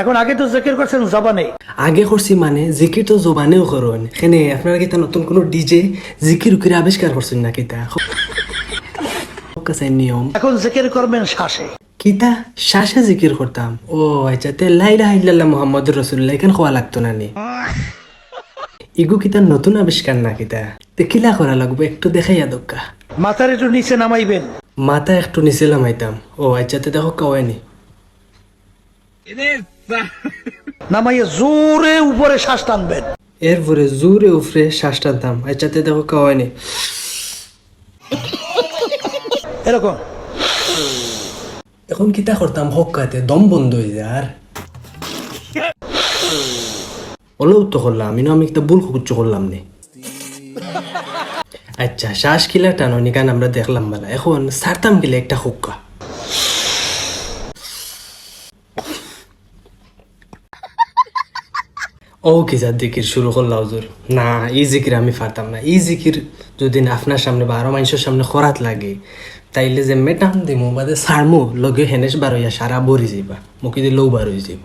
এখন আগে তো জিকির করছেন জবানে, আগে করছি মানে জিকির তো জবানেও করুন এখানে আপনারা কিতা নতুন কোনো ডিজে জিকির উকির আবিষ্কার করছেন না কিতা কাছে নিয়ম এখন জিকির করবেন শ্বাসে। কিতা শ্বাসে জিকির করতাম ও আচ্ছা তে লা ইলাহা ইল্লাল্লাহ মুহাম্মাদুর রাসূলুল্লাহ এখান খোয়া লাগতো না নি ইগু কিতা নতুন আবিষ্কার না কিতা তে কিলা করা লাগবে একটু দেখাইয়া দক্কা মাথার একটু নিচে নামাইবেন, মাথা একটু নিচে লামাইতাম ও আচ্ছা তে দেখো কাওয়াইনি নামাইয়ে জোরে উপরে শ্বাস টানবেন। এরপরে জোরে উফরে শ্বাস টানতাম আচ্ছা তে দেখো কাওয়াইনি এরকম এখন কিতা করতাম হকাতে দম বন্ধ হয়ে যায় আর ওলেও তো করলাম আমি একটা ভুল কুচ্ছ করলাম নি আচ্ছা শ্বাস কিলা টানো নিকান আমরা দেখলাম বলা এখন সারতাম গেলে একটা হুক্কা ও কি যা জিকির শুরু করলা হুজুর না এই জিকির আমি পারতাম না এই জিকির যদি না আপনার সামনে বা আরো মানুষের সামনে খরাত লাগে তাইলে যে মেটাম দিমু বাদে সারমু লগে হেনেস বার হইয়া সারা বরি যাইবা মুখে দিলেও বার হয়ে যাইব